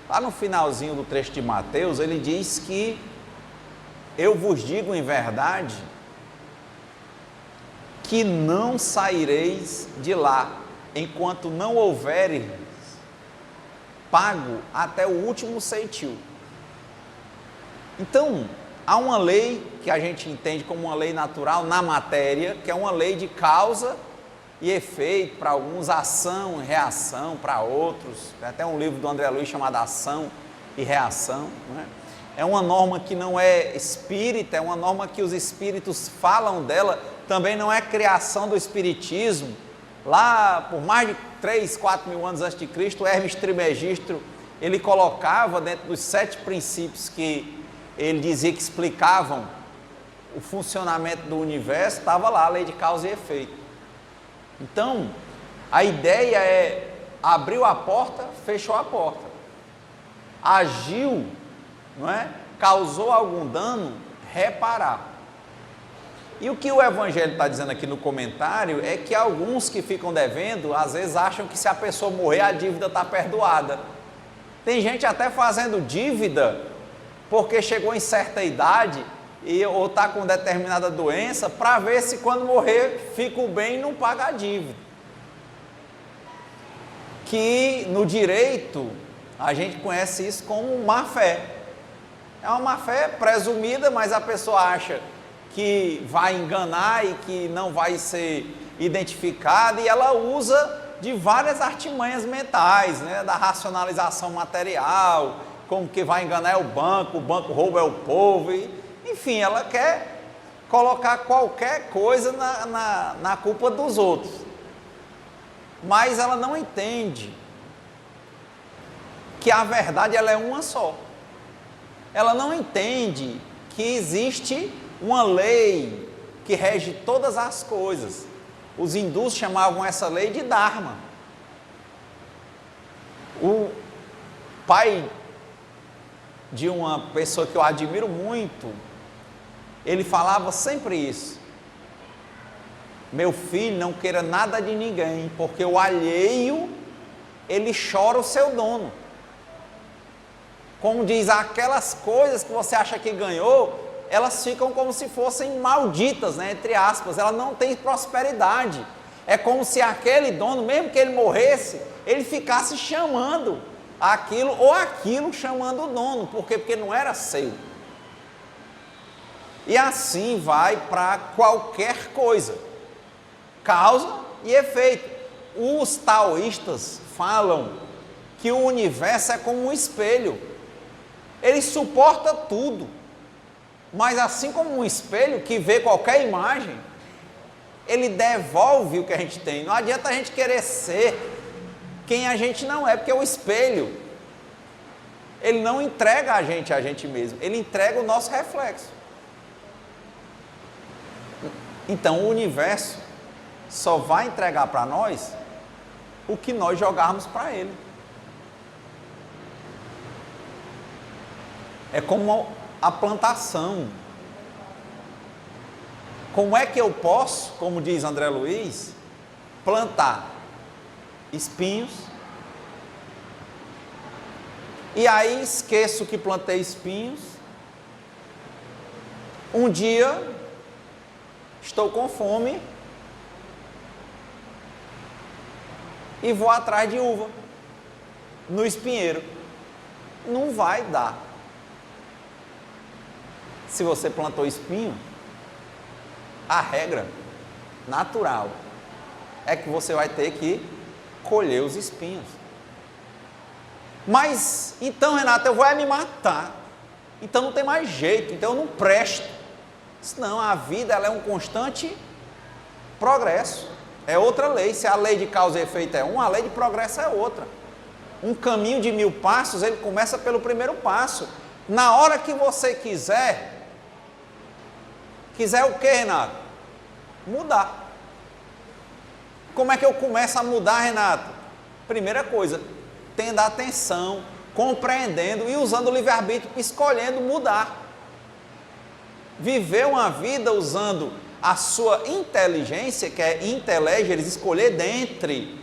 Lá no finalzinho do trecho de Mateus, ele diz que eu vos digo em verdade que não saireis de lá, enquanto não houveres pago até o último ceitil. Então, há uma lei que a gente entende como uma lei natural na matéria, que é uma lei de causa e efeito, para alguns ação e reação, para outros. Tem até um livro do André Luiz chamado Ação e Reação, não é? É uma norma que não é espírita, é uma norma que os espíritos falam dela, também não é criação do espiritismo. Lá por mais de 3, 4 mil anos antes de Cristo, Hermes Trismegisto, ele colocava dentro dos 7 princípios que ele dizia que explicavam o funcionamento do universo, estava lá a lei de causa e efeito. Então, a ideia é, abriu a porta, fechou a porta. Agiu, não é? Causou algum dano, reparar. E o que o Evangelho está dizendo aqui no comentário é que alguns que ficam devendo, às vezes acham que se a pessoa morrer, a dívida está perdoada. Tem gente até fazendo dívida porque chegou em certa idade ou está com determinada doença, para ver se quando morrer fica o bem e não paga a dívida. Que no direito a gente conhece isso como má fé. É uma má fé presumida, mas a pessoa acha que vai enganar e que não vai ser identificada, e ela usa de várias artimanhas mentais, né? Da racionalização material, como que vai enganar é o banco rouba é o povo, enfim, ela quer colocar qualquer coisa na culpa dos outros, mas ela não entende que a verdade ela é uma só. Ela não entende que existe uma lei que rege todas as coisas. Os hindus chamavam essa lei de Dharma. O pai de uma pessoa que eu admiro muito, ele falava sempre isso: meu filho, não queira nada de ninguém, porque o alheio, ele chora o seu dono. Como diz, aquelas coisas que você acha que ganhou, elas ficam como se fossem malditas, né, entre aspas, ela não tem prosperidade. É como se aquele dono, mesmo que ele morresse, ele ficasse chamando aquilo ou aquilo chamando o dono. Por quê? Porque não era seu. E assim vai para qualquer coisa, causa e efeito. Os taoístas falam que o universo é como um espelho, ele suporta tudo, mas assim como um espelho que vê qualquer imagem, ele devolve o que a gente tem. Não adianta a gente querer ser quem a gente não é, porque o espelho, ele não entrega a gente mesmo, ele entrega o nosso reflexo. Então o universo só vai entregar para nós o que nós jogarmos para ele. É como a plantação. Como é que eu posso, como diz André Luiz, plantar espinhos e aí esqueço que plantei espinhos? Um dia estou com fome e vou atrás de uva no espinheiro. Não vai dar. Se você plantou espinho, a regra natural é que você vai ter que colher os espinhos. Mas, então, Renato, eu vou me matar. Então não tem mais jeito, então eu não presto. Não, a vida ela é um constante progresso. É outra lei. Se a lei de causa e efeito é uma, a lei de progresso é outra. Um caminho de 1000 passos, ele começa pelo primeiro passo. Na hora que você quiser o que, Renato? Mudar. Como é que eu começo a mudar, Renato? Primeira coisa, tendo atenção, compreendendo e usando o livre-arbítrio, escolhendo mudar. Viver uma vida usando a sua inteligência, que é inteligere, escolher dentre,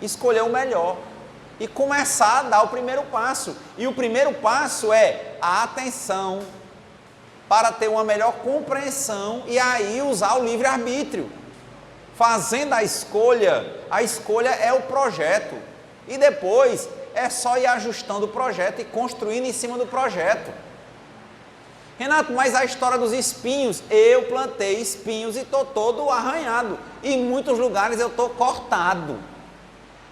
escolher o melhor. e começar a dar o primeiro passo. E o primeiro passo é a atenção para ter uma melhor compreensão e aí usar o livre-arbítrio. Fazendo a escolha é o projeto. E depois é só ir ajustando o projeto e construindo em cima do projeto. Renato, mas a história dos espinhos, eu plantei espinhos e estou todo arranhado. E em muitos lugares eu estou cortado.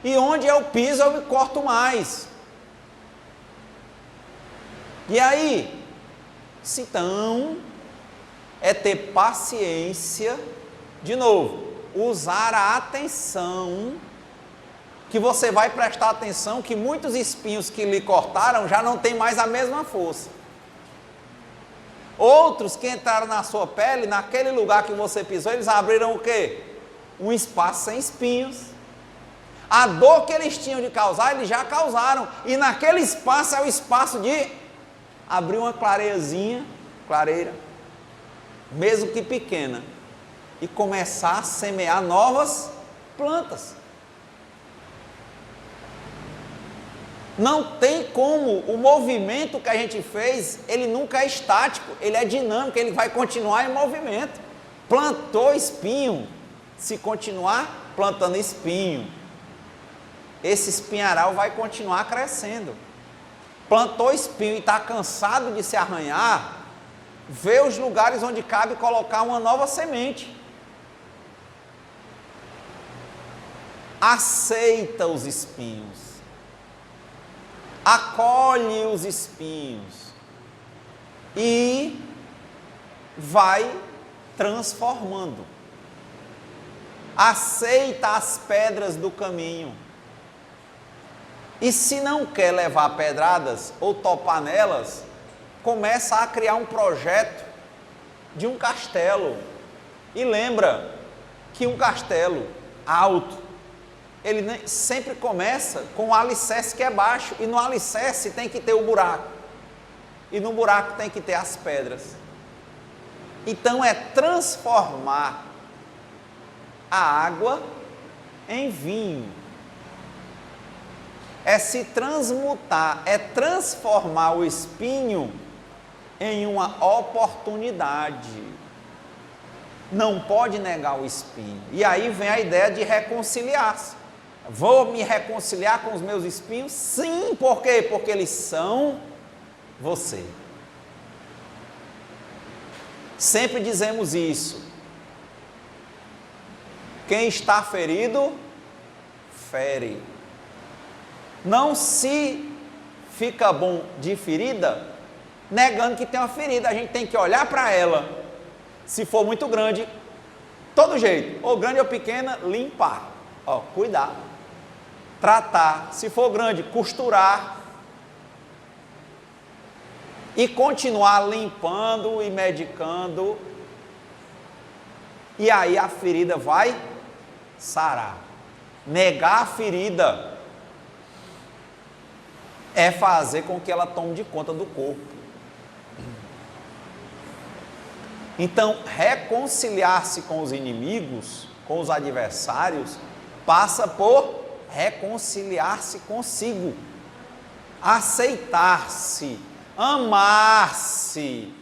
E onde eu piso eu me corto mais. E aí? Então, é ter paciência, de novo, usar a atenção, que você vai prestar atenção que muitos espinhos que lhe cortaram já não tem mais a mesma força. Outros que entraram na sua pele, naquele lugar que você pisou, eles abriram o quê? Um espaço sem espinhos. A dor que eles tinham de causar, eles já causaram. E naquele espaço é o espaço de abrir uma clareira, mesmo que pequena, e começar a semear novas plantas. Não tem como, o movimento que a gente fez, ele nunca é estático, ele é dinâmico, ele vai continuar em movimento. Plantou espinho, se continuar plantando espinho, esse espinharal vai continuar crescendo. Plantou espinho e está cansado de se arranhar, vê os lugares onde cabe colocar uma nova semente. Aceita os espinhos. Acolhe os espinhos e vai transformando. Aceita as pedras do caminho. E se não quer levar pedradas ou topar nelas, começa a criar um projeto de um castelo. E lembra que um castelo alto, ele sempre começa com o alicerce que é baixo, e no alicerce tem que ter o buraco, e no buraco tem que ter as pedras. Então é transformar a água em vinho, é se transmutar, é transformar o espinho em uma oportunidade. Não pode negar o espinho. E aí vem a ideia de reconciliar-se. Vou me reconciliar com os meus espinhos? Sim, por quê? Porque eles são você. Sempre dizemos isso. Quem está ferido, fere. Não se fica bom de ferida, negando que tem uma ferida. A gente tem que olhar para ela. Se for muito grande, todo jeito, ou grande ou pequena, limpar. Cuidar. Tratar, se for grande, costurar e continuar limpando e medicando, e aí a ferida vai sarar. Negar a ferida é fazer com que ela tome de conta do corpo. Então, reconciliar-se com os inimigos, com os adversários, passa por reconciliar-se consigo, aceitar-se, amar-se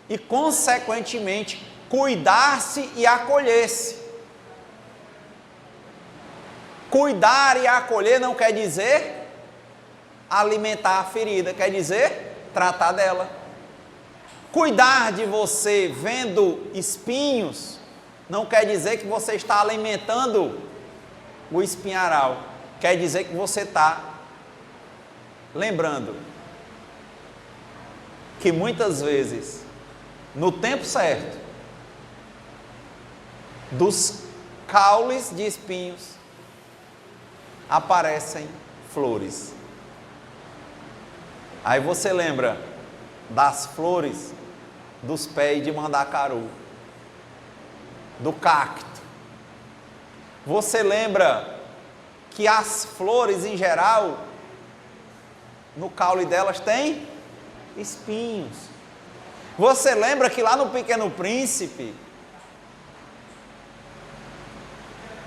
e, consequentemente, cuidar-se e acolher-se. Cuidar e acolher não quer dizer alimentar a ferida, quer dizer tratar dela. Cuidar de você vendo espinhos não quer dizer que você está alimentando o espinharal, quer dizer que você está lembrando que muitas vezes, no tempo certo, dos caules de espinhos aparecem flores. Aí você lembra das flores dos pés de mandacaru, do cacto. Você lembra que as flores em geral, no caule delas tem espinhos. Você lembra que lá no Pequeno Príncipe,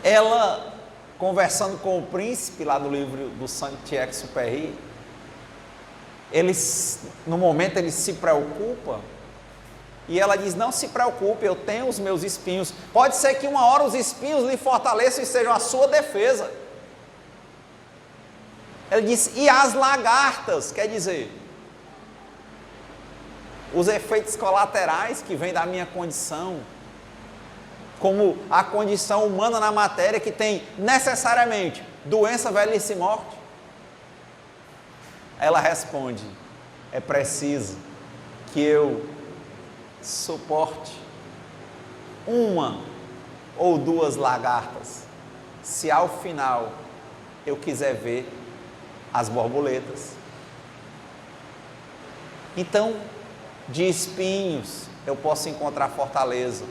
ela conversando com o príncipe lá no livro do Saint-Exupéry, no momento ele se preocupa, e ela diz, não se preocupe, eu tenho os meus espinhos, pode ser que uma hora os espinhos lhe fortaleçam e sejam a sua defesa. Ele diz, e as lagartas, quer dizer, os efeitos colaterais que vêm da minha condição, como a condição humana na matéria que tem necessariamente doença, velhice e morte. Ela responde, é preciso que eu suporte uma ou duas lagartas, se ao final eu quiser ver as borboletas. Então, de espinhos eu posso encontrar fortaleza,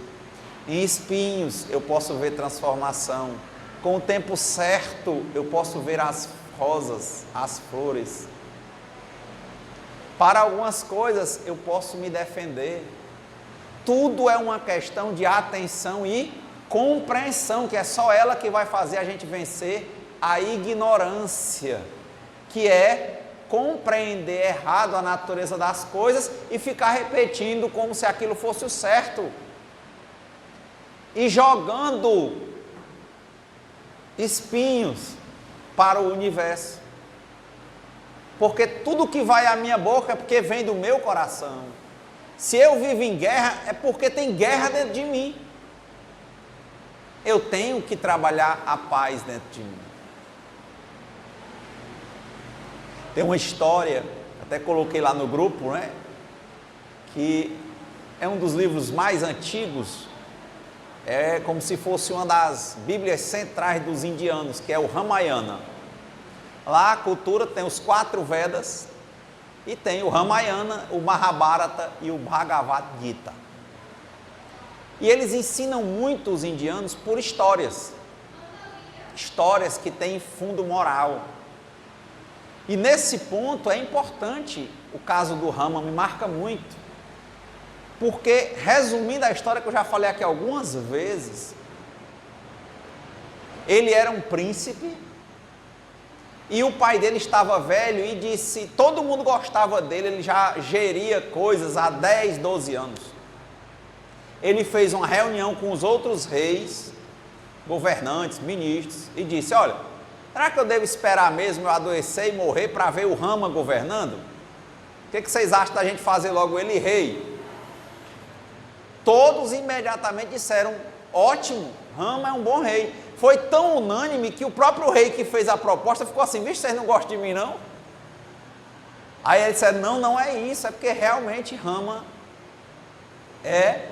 em espinhos eu posso ver transformação, com o tempo certo eu posso ver as rosas, as flores. Para algumas coisas eu posso me defender. Tudo é uma questão de atenção e compreensão, que é só ela que vai fazer a gente vencer a ignorância, que é compreender errado a natureza das coisas e ficar repetindo como se aquilo fosse o certo. E jogando espinhos para o universo. Porque tudo que vai à minha boca é porque vem do meu coração. Se eu vivo em guerra, é porque tem guerra dentro de mim. Eu tenho que trabalhar a paz dentro de mim. Tem uma história, até coloquei lá no grupo, né? Que é um dos livros mais antigos, é como se fosse uma das bíblias centrais dos indianos, que é o Ramayana. Lá a cultura tem os 4 Vedas, e tem o Ramayana, o Mahabharata e o Bhagavad Gita. E eles ensinam muito os indianos por histórias. Histórias que têm fundo moral. E nesse ponto é importante, o caso do Rama me marca muito, porque, resumindo a história que eu já falei aqui algumas vezes, ele era um príncipe, e o pai dele estava velho e disse, todo mundo gostava dele, ele já geria coisas há 10, 12 anos. Ele fez uma reunião com os outros reis, governantes, ministros, e disse, olha, será que eu devo esperar mesmo eu adoecer e morrer para ver o Rama governando? O que vocês acham da gente fazer logo ele rei? Todos imediatamente disseram, ótimo, Rama é um bom rei. Foi tão unânime que o próprio rei que fez a proposta ficou assim, vixe, vocês não gostam de mim não? Aí ele disse, não, não é isso, é porque realmente Rama é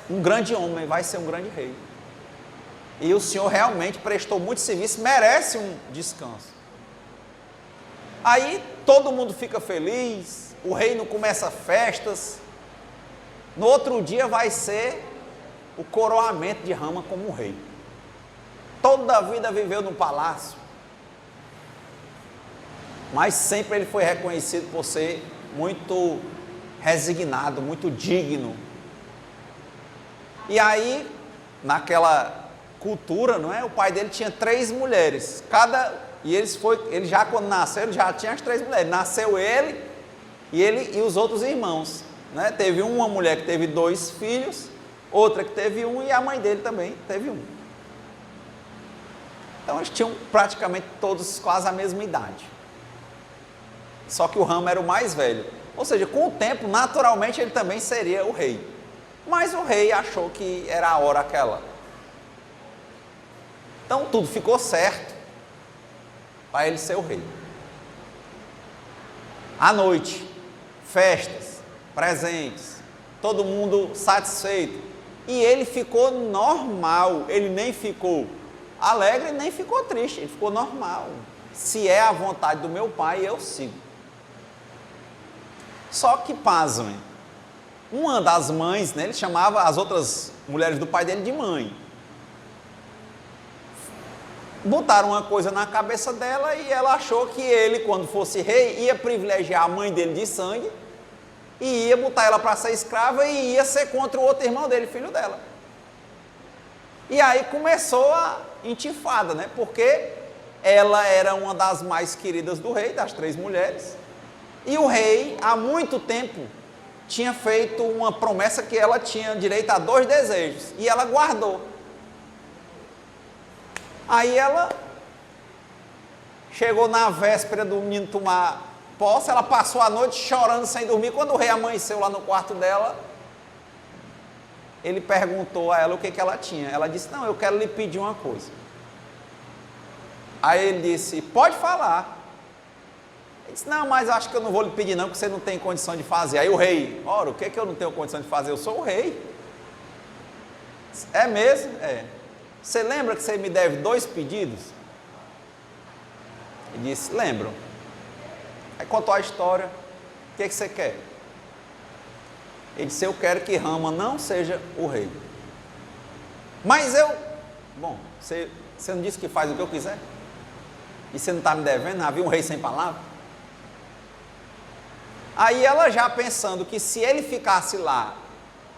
um grande homem, vai ser um grande rei. E o senhor realmente prestou muito serviço, merece um descanso. Aí todo mundo fica feliz, o reino começa festas, no outro dia vai ser o coroamento de Rama como rei. Toda a vida viveu no palácio, mas sempre ele foi reconhecido por ser muito resignado, muito digno. E aí, naquela cultura, não é? O pai dele tinha 3 mulheres, ele já quando nasceu, ele já tinha as 3 mulheres, nasceu ele e os outros irmãos, né? Teve uma mulher que teve 2 filhos, outra que teve 1 e a mãe dele também teve 1. Então eles tinham praticamente todos quase a mesma idade. Só que o Rama era o mais velho. Ou seja, com o tempo, naturalmente ele também seria o rei. Mas o rei achou que era a hora aquela. Então tudo ficou certo para ele ser o rei. À noite, festas, presentes, todo mundo satisfeito. E ele ficou normal, ele nem ficou alegre, nem ficou triste, ele ficou normal. Se é a vontade do meu pai, eu sigo. Só que, pasmem, uma das mães, né, ele chamava as outras mulheres do pai dele de mãe. Botaram uma coisa na cabeça dela e ela achou que ele, quando fosse rei, ia privilegiar a mãe dele de sangue e ia botar ela para ser escrava e ia ser contra o outro irmão dele, filho dela. E aí começou a intifada, né? Porque ela era uma das mais queridas do rei, das 3 mulheres, e o rei, há muito tempo, tinha feito uma promessa que ela tinha direito a 2 desejos, e ela guardou. Aí ela chegou na véspera do menino tomar posse, ela passou a noite chorando sem dormir. Quando o rei amanheceu lá no quarto dela, ele perguntou a ela o que ela tinha. Ela disse: não, eu quero lhe pedir uma coisa. Aí ele disse: pode falar. Ele disse: não, mas acho que eu não vou lhe pedir não, porque você não tem condição de fazer. Aí o rei: ora, o que eu não tenho condição de fazer? Eu sou o rei. É mesmo? É. Você lembra que você me deve 2 pedidos? Ele disse: lembro. Aí contou a história. O que você quer? Ele disse: eu quero que Rama não seja o rei. Mas eu... Bom, você não disse que faz o que eu quiser? E você não está me devendo? Havia um rei sem palavra? Aí ela, já pensando que se ele ficasse lá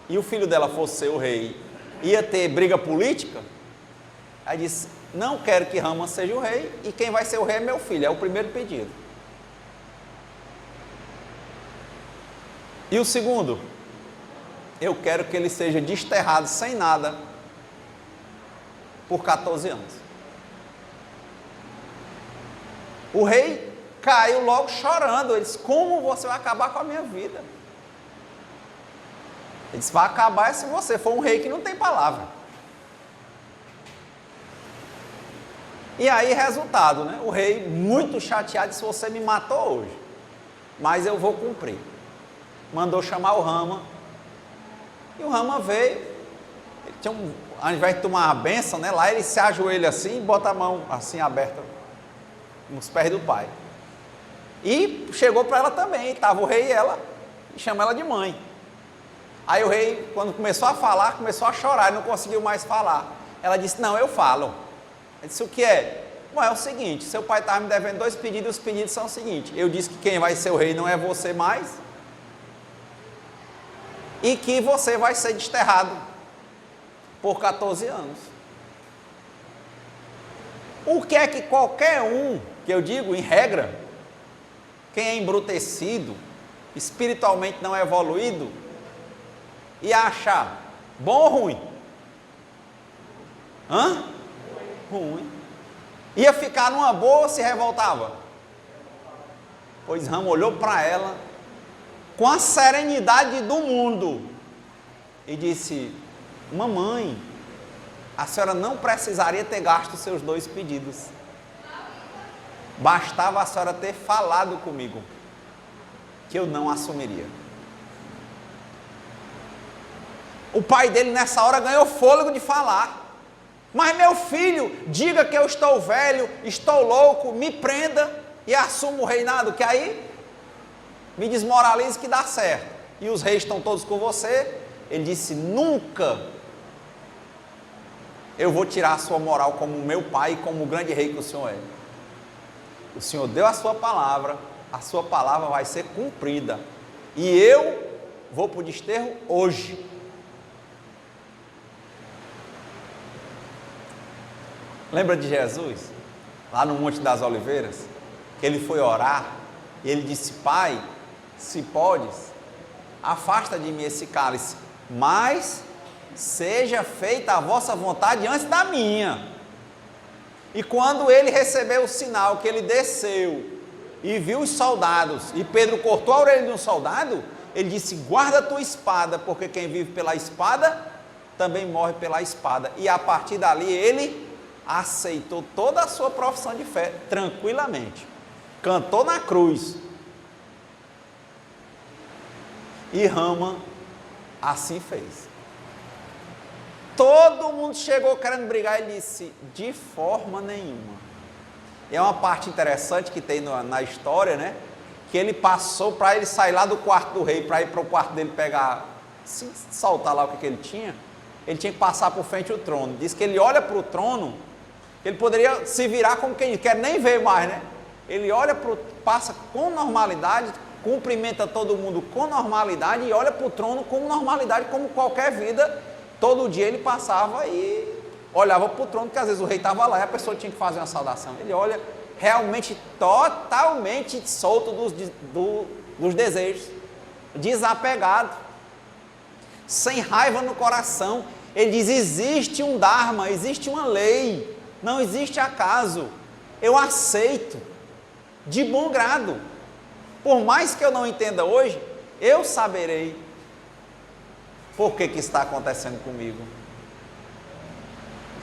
e o filho dela fosse ser o rei, ia ter briga política, aí disse: não quero que Rama seja o rei, e quem vai ser o rei é meu filho. É o primeiro pedido. E o segundo: eu quero que ele seja desterrado sem nada por 14 anos. O rei caiu logo chorando. Ele disse: como você vai acabar com a minha vida? Ele disse: vai acabar se você for um rei que não tem palavra. E aí, resultado, né? O rei, muito chateado, disse: você me matou hoje, mas eu vou cumprir. Mandou chamar o Rama. E o Rama veio. Ele tinha ao invés de tomar a bênção, né? Lá ele se ajoelha assim e bota a mão assim aberta nos pés do pai. E chegou para ela também. Estava o rei e ela, e chama ela de mãe. Aí o rei, quando começou a falar, começou a chorar, ele não conseguiu mais falar. Ela disse: não, eu falo. Ele disse: o que é? Bom, é o seguinte, seu pai estava me devendo 2 pedidos, e os pedidos são o seguinte: eu disse que quem vai ser o rei não é você mais, e que você vai ser desterrado por 14 anos. O que é que qualquer um, que eu digo em regra, quem é embrutecido, espiritualmente não evoluído, ia achar bom ou ruim? Ruim. Ia ficar numa boa ou se revoltava? Pois Rama olhou para ela com a serenidade do mundo e disse: mamãe, a senhora não precisaria ter gasto os seus 2 pedidos. Bastava a senhora ter falado comigo, que eu não assumiria. O pai dele nessa hora ganhou fôlego de falar. Mas meu filho, diga que eu estou velho, estou louco, me prenda e assuma o reinado, que aí me desmoralize que dá certo. E os reis estão todos com você. Ele disse: nunca eu vou tirar a sua moral como meu pai e como o grande rei que o senhor é. O senhor deu a sua palavra vai ser cumprida. E eu vou para o desterro hoje. Lembra de Jesus? Lá no Monte das Oliveiras, que ele foi orar, e ele disse: pai, se podes, afasta de mim esse cálice, mas seja feita a vossa vontade antes da minha. E quando ele recebeu o sinal que ele desceu e viu os soldados, e Pedro cortou a orelha de um soldado, ele disse: guarda a tua espada, porque quem vive pela espada, também morre pela espada. E a partir dali ele aceitou toda a sua profissão de fé, tranquilamente. Cantou na cruz. E Rama assim fez. Todo mundo chegou querendo brigar, ele disse: de forma nenhuma. E é uma parte interessante que tem na história, né? Que ele passou para ele sair lá do quarto do rei, para ir para o quarto dele pegar, soltar lá o que ele tinha que passar por frente ao trono. Diz que ele olha para o trono, ele poderia se virar como quem quer nem ver mais, né? Ele olha passa com normalidade, cumprimenta todo mundo com normalidade e olha para o trono com normalidade, como qualquer vida. Todo dia ele passava e olhava para o trono, porque às vezes o rei estava lá e a pessoa tinha que fazer uma saudação. Ele olha realmente totalmente solto dos desejos, desapegado, sem raiva no coração. Ele diz: existe um Dharma, existe uma lei, não existe acaso. Eu aceito de bom grado. Por mais que eu não entenda hoje, eu saberei por que está acontecendo comigo.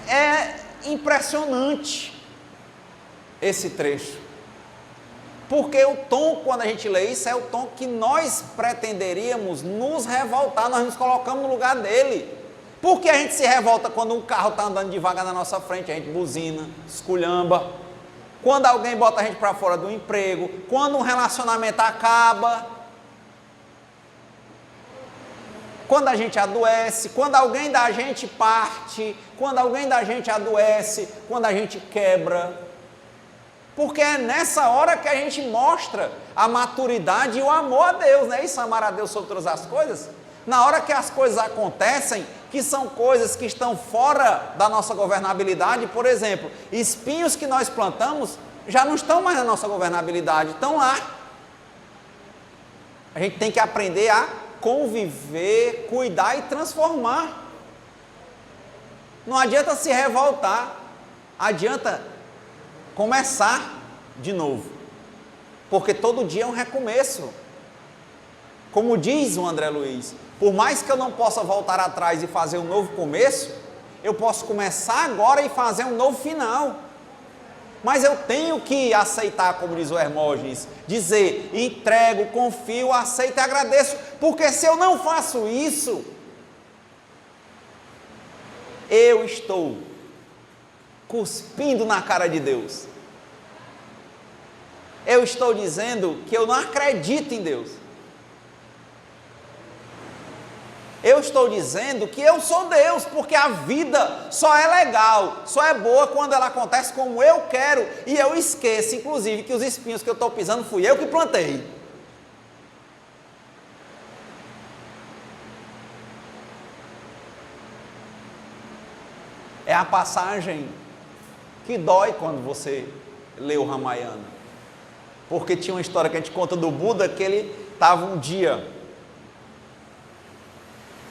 É impressionante esse trecho, porque o tom, quando a gente lê isso, é o tom que nós pretenderíamos nos revoltar. Nós nos colocamos no lugar dele. Por que a gente se revolta quando um carro está andando devagar na nossa frente? A gente buzina, esculhamba. Quando alguém bota a gente para fora do emprego, quando um relacionamento acaba, quando a gente adoece, quando alguém da gente parte, quando alguém da gente adoece, quando a gente quebra. Porque é nessa hora que a gente mostra a maturidade e o amor a Deus, não é isso? Amar a Deus sobre todas as coisas. Na hora que as coisas acontecem, que são coisas que estão fora da nossa governabilidade, por exemplo, espinhos que nós plantamos já não estão mais na nossa governabilidade, estão lá. A gente tem que aprender a conviver, cuidar e transformar. Não adianta se revoltar, adianta começar de novo, porque todo dia é um recomeço. Como diz o André Luiz, por mais que eu não possa voltar atrás e fazer um novo começo, eu posso começar agora e fazer um novo final. Mas eu tenho que aceitar, como diz o Hermógenes, dizer: entrego, confio, aceito e agradeço, porque se eu não faço isso, eu estou cuspindo na cara de Deus. Eu estou dizendo que eu não acredito em Deus. Eu estou dizendo que eu sou Deus, porque a vida só é legal, só é boa quando ela acontece como eu quero, e eu esqueço, inclusive, que os espinhos que eu estou pisando fui eu que plantei. É a passagem que dói quando você lê o Ramayana, porque tinha uma história que a gente conta do Buda, que ele estava um dia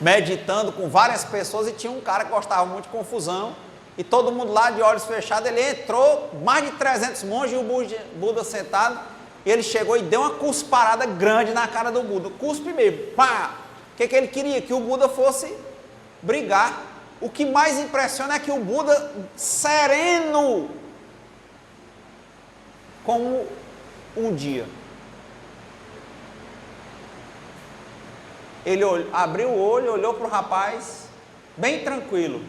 meditando com várias pessoas e tinha um cara que gostava muito de confusão, e todo mundo lá de olhos fechados. Ele entrou, mais de 300 monges e o Buda sentado, e ele chegou e deu uma cusparada grande na cara do Buda, cuspe mesmo, pá! O que ele queria? Que o Buda fosse brigar. O que mais impressiona é que o Buda, sereno, como um dia, ele abriu o olho, olhou para o rapaz, bem tranquilo,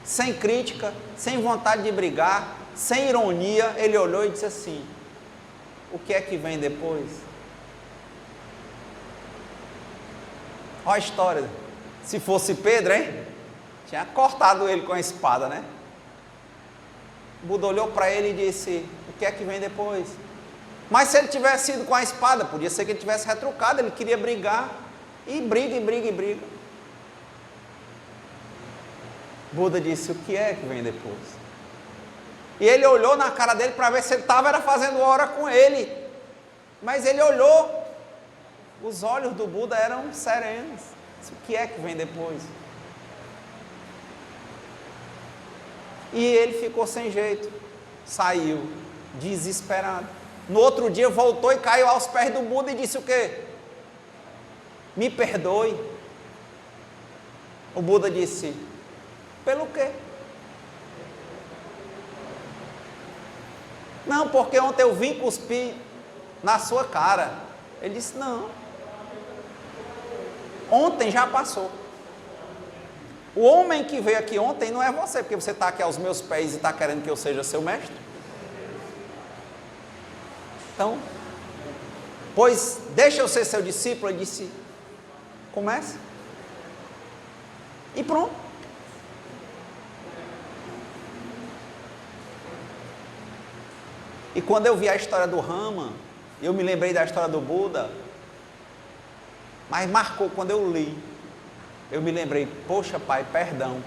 sem crítica, sem vontade de brigar, sem ironia. Ele olhou e disse assim: o que é que vem depois? Olha a história. Se fosse Pedro, hein? Tinha cortado ele com a espada, né? O Buda olhou para ele e disse: o que é que vem depois? Mas se ele tivesse ido com a espada, podia ser que ele tivesse retrucado, ele queria brigar. E briga, e briga, e briga. Buda disse: o que é que vem depois? E ele olhou na cara dele para ver se ele estava fazendo hora com ele. Mas ele olhou, os olhos do Buda eram serenos. Disse: o que é que vem depois? E ele ficou sem jeito, saiu, desesperado. No outro dia voltou e caiu aos pés do Buda e disse o quê? Me perdoe. O Buda disse: pelo quê? Não, porque ontem eu vim cuspir na sua cara. Ele disse: não, ontem já passou. O homem que veio aqui ontem não é você, porque você está aqui aos meus pés e está querendo que eu seja seu mestre. Então, pois deixa eu ser seu discípulo. Ele disse: comece. E pronto. E quando eu vi a história do Rama, eu me lembrei da história do Buda, mas marcou quando eu li. Eu me lembrei: poxa, pai, perdão.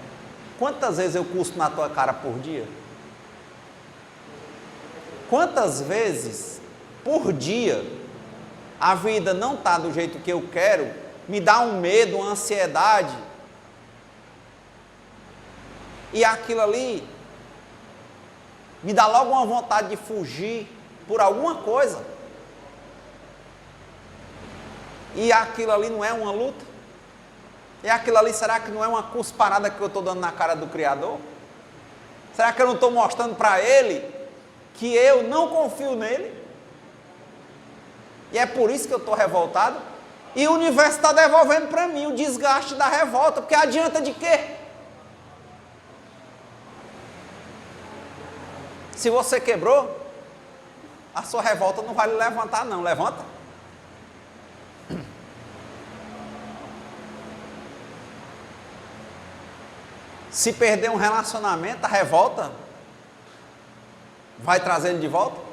Quantas vezes eu cuspo na tua cara por dia? Quantas vezes por dia a vida não está do jeito que eu quero, me dá um medo, uma ansiedade, e aquilo ali me dá logo uma vontade de fugir por alguma coisa, e aquilo ali não é uma luta? E aquilo ali, será que não é uma cusparada que eu estou dando na cara do Criador? Será que eu não estou mostrando para Ele que eu não confio nele? E é por isso que eu estou revoltado? E o universo está devolvendo para mim o desgaste da revolta, porque adianta de quê? Se você quebrou, a sua revolta não vai lhe levantar não, levanta. Se perder um relacionamento, a revolta vai trazer ele de volta?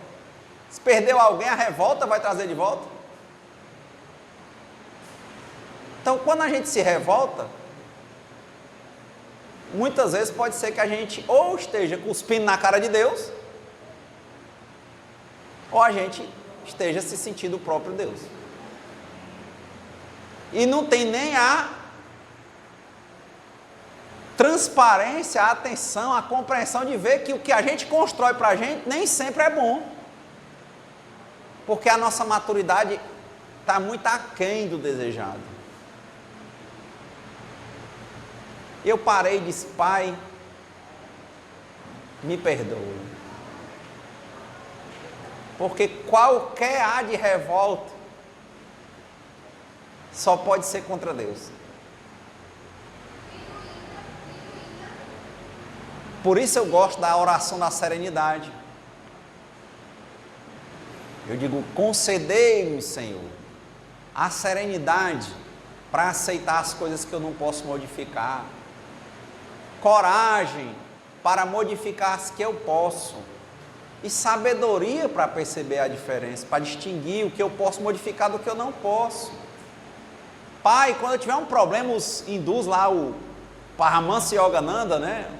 Se perdeu alguém, a revolta vai trazer de volta? Então, quando a gente se revolta, muitas vezes pode ser que a gente ou esteja cuspindo na cara de Deus, ou a gente esteja se sentindo o próprio Deus. E não tem nem a transparência, a atenção, a compreensão de ver que o que a gente constrói para a gente nem sempre é bom. Porque a nossa maturidade está muito aquém do desejado. Eu parei e disse: Pai, me perdoe. Porque qualquer ar de revolta só pode ser contra Deus. Por isso eu gosto da oração da serenidade. Eu digo: concedei-me, Senhor, a serenidade para aceitar as coisas que eu não posso modificar, coragem para modificar as que eu posso, e sabedoria para perceber a diferença, para distinguir o que eu posso modificar do que eu não posso. Pai, quando eu tiver um problema, os hindus lá, o Paramahansa Yogananda, né?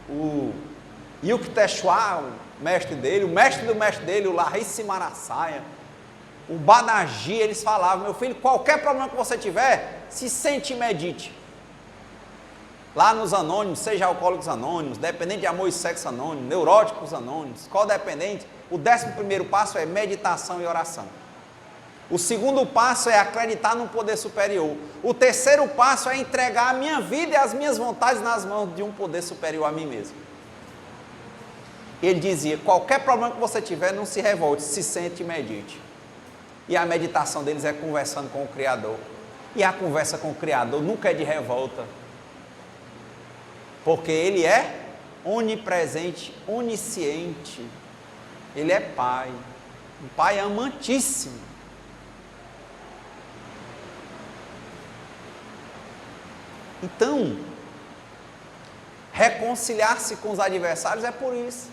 O Yukteswar, o mestre dele, o mestre do mestre dele, o Lahisi Marasaya, o Badaji, eles falavam: meu filho, qualquer problema que você tiver, se sente e medite. Lá nos anônimos, seja alcoólicos anônimos, dependente de amor e sexo anônimo, neuróticos anônimos, codependente, o 11º passo é meditação e oração. O 2º passo é acreditar num poder superior. O 3º passo é entregar a minha vida e as minhas vontades nas mãos de um poder superior a mim mesmo. Ele dizia: qualquer problema que você tiver, não se revolte, se sente e medite. E a meditação deles é conversando com o Criador. E a conversa com o Criador nunca é de revolta, porque Ele é onipresente, onisciente. Ele é Pai, um Pai amantíssimo. Então, reconciliar-se com os adversários é por isso.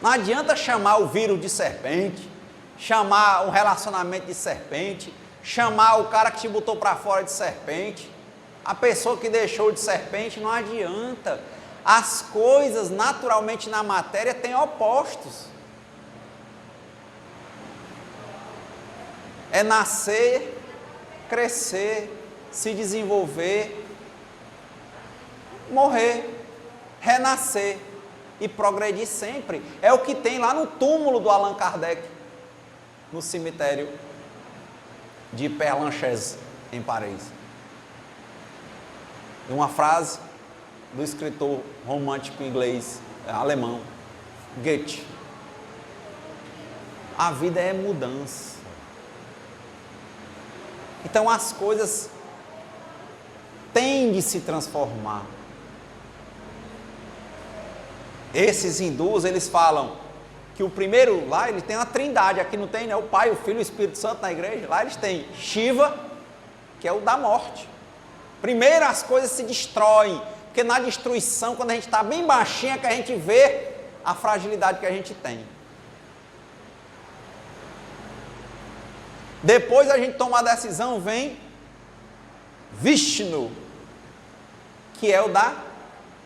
Não adianta chamar o vírus de serpente, chamar um relacionamento de serpente, chamar o cara que te botou para fora de serpente, a pessoa que deixou de serpente, não adianta. As coisas naturalmente na matéria têm opostos. É nascer, crescer, se desenvolver, morrer, renascer e progredir sempre. É o que tem lá no túmulo do Allan Kardec, no cemitério de Père Lachaise, em Paris. E uma frase do escritor romântico inglês, alemão, Goethe: a vida é mudança. Então as coisas têm de se transformar. Esses hindus, eles falam que o primeiro, lá ele tem uma trindade, aqui não tem, né? O Pai, o Filho e o Espírito Santo na igreja. Lá eles têm Shiva, que é o da morte. Primeiro as coisas se destroem, porque na destruição, quando a gente está bem baixinho, é que a gente vê a fragilidade que a gente tem. Depois a gente toma a decisão, vem Vishnu, que é o da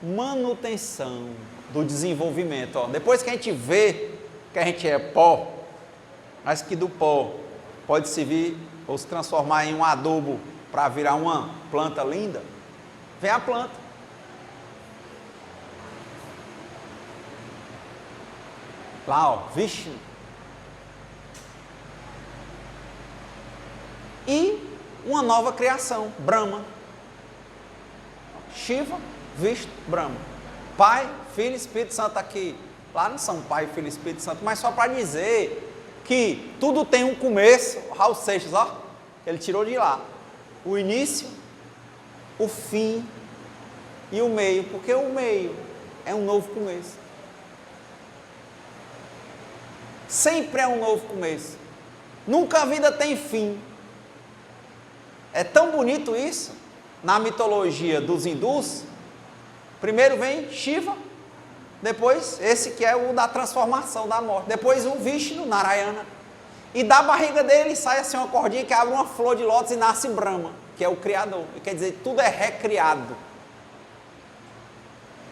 manutenção do desenvolvimento. Ó. Depois que a gente vê que a gente é pó, mas que do pó pode servir ou se transformar em um adubo para virar uma planta linda, vem a planta. Lá, ó, Vishnu. E uma nova criação, Brahma. Shiva, Vishnu, Brahma. Pai, Filho e Espírito Santo aqui. Lá não são Pai, Filho e Espírito Santo, mas só para dizer que tudo tem um começo. Raul Seixas, ó, ele tirou de lá. O início, o fim e o meio, porque o meio é um novo começo. Sempre é um novo começo. Nunca a vida tem fim. É tão bonito isso. Na mitologia dos hindus, primeiro vem Shiva, depois esse que é o da transformação, da morte, depois o Vishnu, Narayana, e da barriga dele sai assim uma cordinha que abre uma flor de lótus e nasce Brahma, que é o Criador. E quer dizer, tudo é recriado.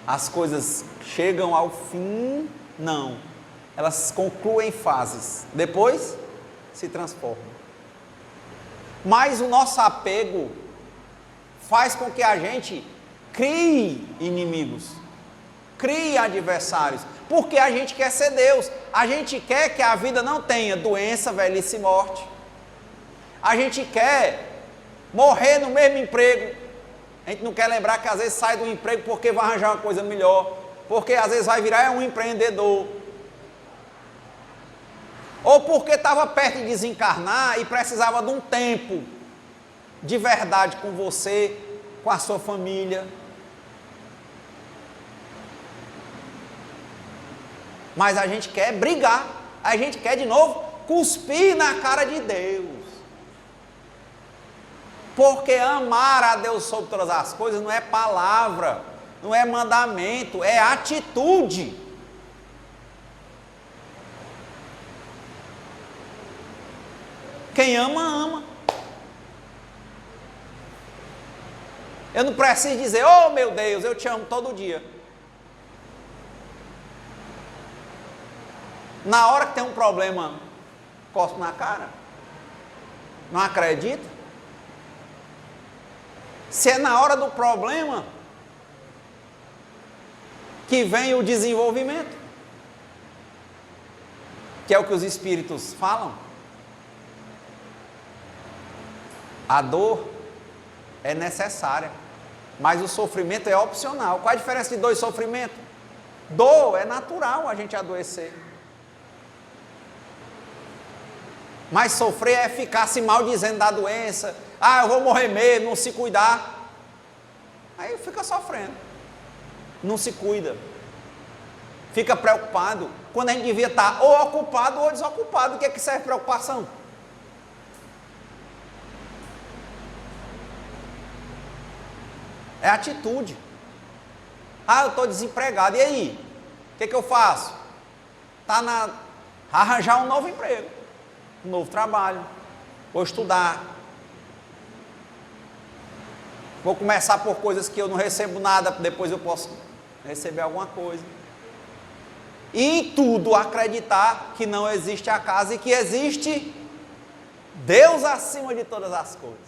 As coisas chegam ao fim? Não. Elas concluem fases, depois se transformam. Mas o nosso apego faz com que a gente crie inimigos, crie adversários, porque a gente quer ser Deus, a gente quer que a vida não tenha doença, velhice e morte, a gente quer morrer no mesmo emprego, a gente não quer lembrar que às vezes sai do emprego porque vai arranjar uma coisa melhor, porque às vezes vai virar um empreendedor, ou porque estava perto de desencarnar e precisava de um tempo de verdade com você, com a sua família. Mas a gente quer brigar, a gente quer de novo cuspir na cara de Deus. Porque amar a Deus sobre todas as coisas não é palavra, não é mandamento, é atitude. Quem ama, ama. Eu não preciso dizer, oh meu Deus, eu te amo todo dia. Na hora que tem um problema, cospe na cara. Não acredita? Se é na hora do problema que vem o desenvolvimento, que é o que os espíritos falam. A dor é necessária, mas o sofrimento é opcional. Qual a diferença de dor e sofrimento? Dor é natural a gente adoecer, mas sofrer é ficar se maldizendo da doença. Ah, eu vou morrer mesmo, não se cuidar, aí fica sofrendo, não se cuida, fica preocupado, quando a gente devia estar ou ocupado ou desocupado. O que é que serve preocupação? É atitude. Ah, eu estou desempregado, e aí? O que eu faço? Arranjar um novo emprego, um novo trabalho, vou estudar, vou começar por coisas que eu não recebo nada, depois eu posso receber alguma coisa. E em tudo acreditar que não existe acaso e que existe Deus acima de todas as coisas.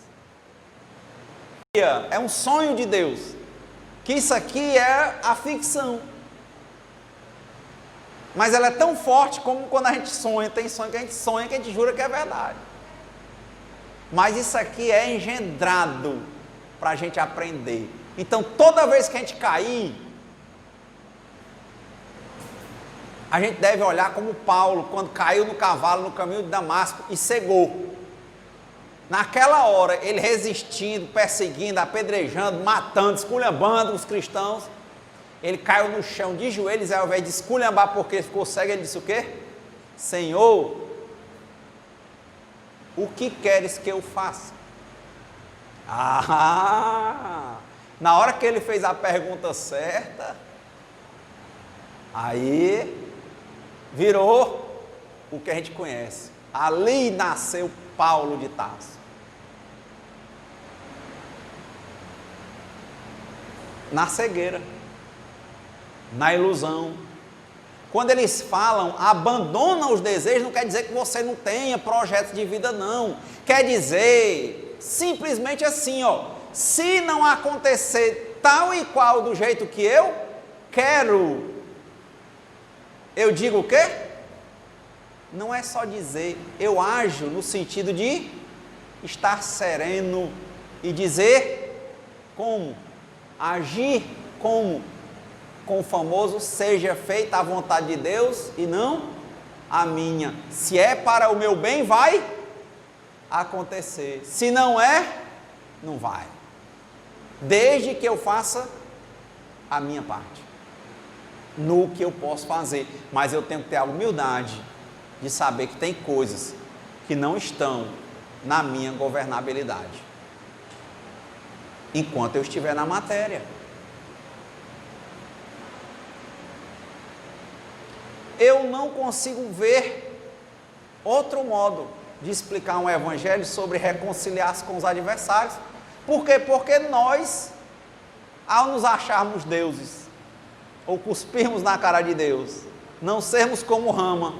É um sonho de Deus, que isso aqui é a ficção, mas ela é tão forte como quando a gente sonha. Tem sonho que a gente jura que é verdade, mas isso aqui é engendrado para a gente aprender. Então toda vez que a gente cair, a gente deve olhar como Paulo, quando caiu no cavalo no caminho de Damasco e cegou. Naquela hora, ele resistindo, perseguindo, apedrejando, matando, esculhambando os cristãos, ele caiu no chão de joelhos, e ao invés de esculhambar porque ele ficou cego, ele disse o quê? Senhor, o que queres que eu faça? Na hora que ele fez a pergunta certa, aí virou o que a gente conhece. Ali nasceu Paulo de Tarso. Na cegueira. na ilusão. Quando eles falam, abandona os desejos, não quer dizer que você não tenha projetos de vida, não. Quer dizer, simplesmente assim, se não acontecer tal e qual do jeito que eu quero, eu digo o quê? Não é só dizer, eu ajo no sentido de estar sereno e dizer como? Agir como? Com o famoso, seja feita a vontade de Deus e não a minha. Se é para o meu bem, vai acontecer. Se não é, não vai. Desde que eu faça a minha parte, no que eu posso fazer. Mas eu tenho que ter a humildade de saber que tem coisas que não estão na minha governabilidade, enquanto eu estiver na matéria. Eu não consigo ver outro modo de explicar um evangelho sobre reconciliar-se com os adversários. Por quê? Porque nós, ao nos acharmos deuses, ou cuspirmos na cara de Deus, não sermos como Rama,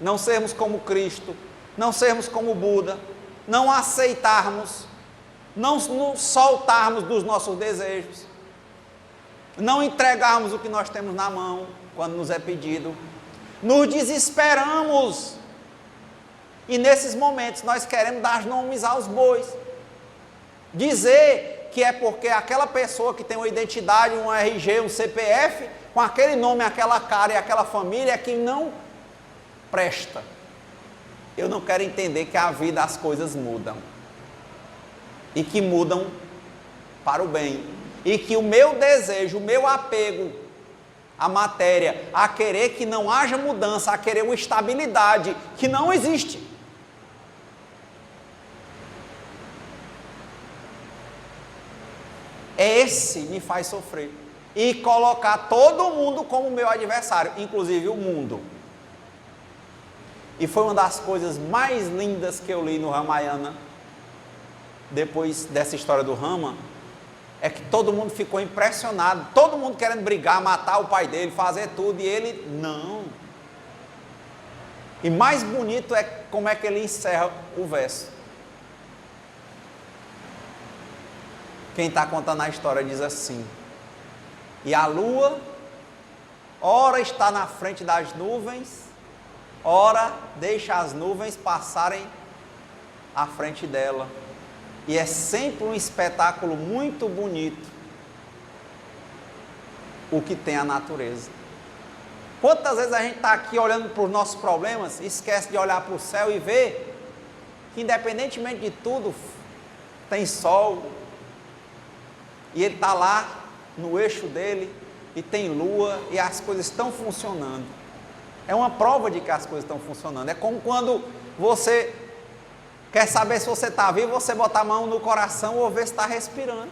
não sermos como Cristo, não sermos como Buda, não aceitarmos, não nos soltarmos dos nossos desejos, não entregarmos o que nós temos na mão quando nos é pedido, nos desesperamos, e nesses momentos nós queremos dar nomes aos bois, dizer que é porque aquela pessoa que tem uma identidade, um RG, um CPF, com aquele nome, aquela cara e aquela família é que não presta. Eu não quero entender que a vida, as coisas mudam, e que mudam para o bem, e que o meu desejo, o meu apego à matéria, a querer que não haja mudança, a querer uma estabilidade que não existe, esse me faz sofrer e colocar todo mundo como meu adversário, inclusive o mundo. E foi uma das coisas mais lindas que eu li no Ramayana, depois dessa história do Rama, é que todo mundo ficou impressionado, todo mundo querendo brigar, matar o pai dele, fazer tudo, e ele, não. E mais bonito é como é que ele encerra o verso. Quem está contando a história diz assim: e a lua, ora está na frente das nuvens, ora deixa as nuvens passarem à frente dela. E é sempre um espetáculo muito bonito o que tem a natureza. Quantas vezes a gente está aqui olhando para os nossos problemas, esquece de olhar para o céu e ver que independentemente de tudo, tem sol, e ele está lá no eixo dele, e tem lua, e as coisas estão funcionando. É uma prova de que as coisas estão funcionando. É como quando você quer saber se você está vivo, você botar a mão no coração ou ver se está respirando.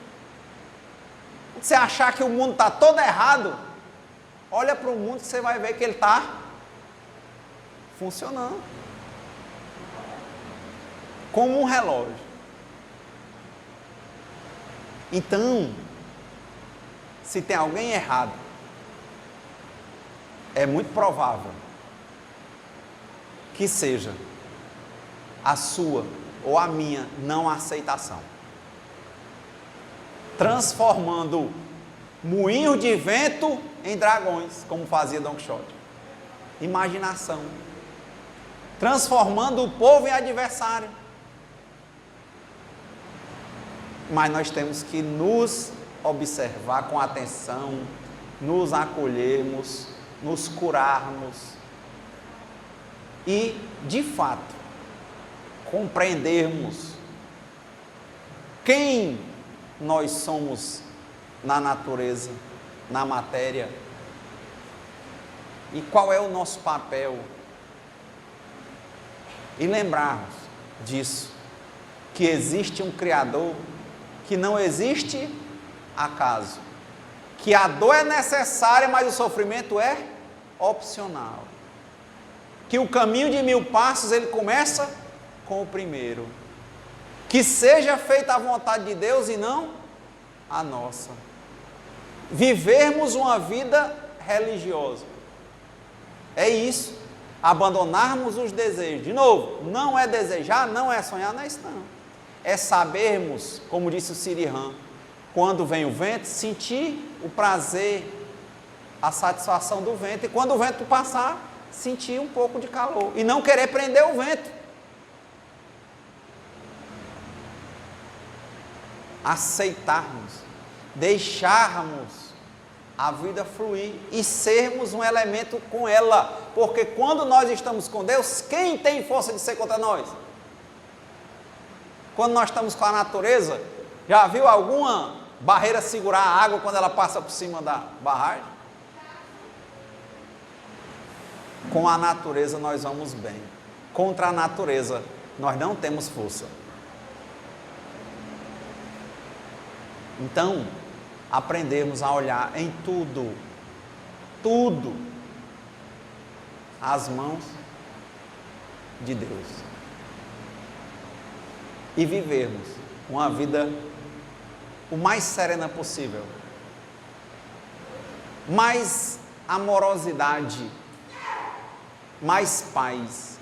Se você achar que o mundo está todo errado, olha para o mundo que você vai ver que ele está funcionando. Como um relógio. Então, se tem alguém errado, é muito provável que seja a sua ou a minha não aceitação, transformando moinhos de vento em dragões, como fazia Don Quixote. Imaginação. Transformando o povo em adversário. Mas nós temos que nos observar com atenção, nos acolhermos, nos curarmos e, de fato, compreendermos quem nós somos na natureza, na matéria, e qual é o nosso papel, e lembrarmos disso, que existe um Criador, que não existe acaso, que a dor é necessária, mas o sofrimento é opcional, que o caminho de 1000 passos ele começa com o primeiro, que seja feita a vontade de Deus e não a nossa, vivermos uma vida religiosa. É isso, abandonarmos os desejos. De novo, não é desejar, não é sonhar, não é isso não. É sabermos, como disse o Siri Han, quando vem o vento, sentir o prazer, a satisfação do vento, e quando o vento passar, sentir um pouco de calor, e não querer prender o vento. Aceitarmos, deixarmos a vida fluir e sermos um elemento com ela, porque quando nós estamos com Deus, quem tem força de ser contra nós? Quando nós estamos com a natureza, já viu alguma barreira segurar a água quando ela passa por cima da barragem? Com a natureza nós vamos bem, contra a natureza nós não temos força. Então, aprendermos a olhar em tudo, as mãos de Deus. E vivermos uma vida o mais serena possível. Mais amorosidade, mais paz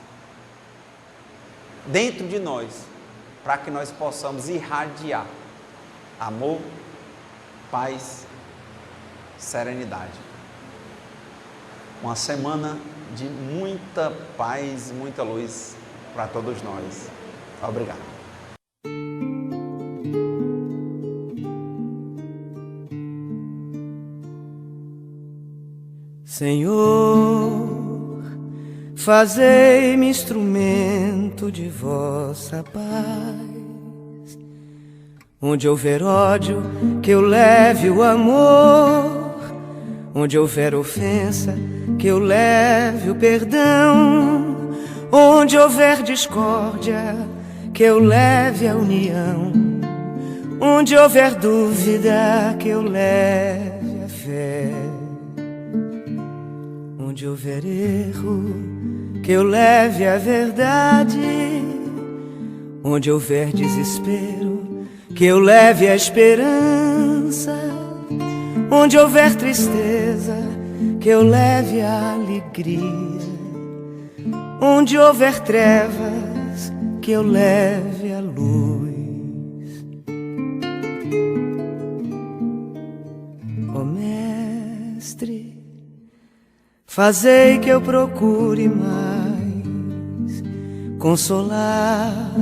dentro de nós, para que nós possamos irradiar amor, paz, serenidade. Uma semana de muita paz e muita luz para todos nós. Obrigado. Senhor, fazei-me instrumento de vossa paz. Onde houver ódio, que eu leve o amor. Onde houver ofensa, que eu leve o perdão. Onde houver discórdia, que eu leve a união. Onde houver dúvida, que eu leve a fé. Onde houver erro, que eu leve a verdade. Onde houver desespero, que eu leve a esperança. Onde houver tristeza, que eu leve a alegria. Onde houver trevas, que eu leve a luz. Ó Mestre, fazei que eu procure mais consolar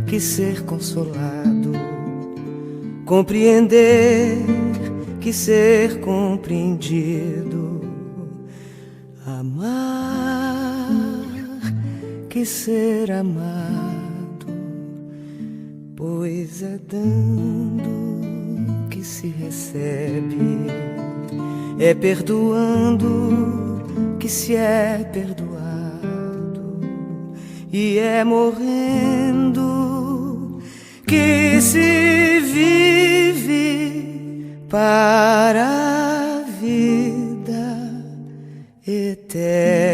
que ser consolado, compreender que ser compreendido, amar que ser amado, pois é dando que se recebe, é perdoando que se é perdoado, e é morrendo que se vive para a vida eterna.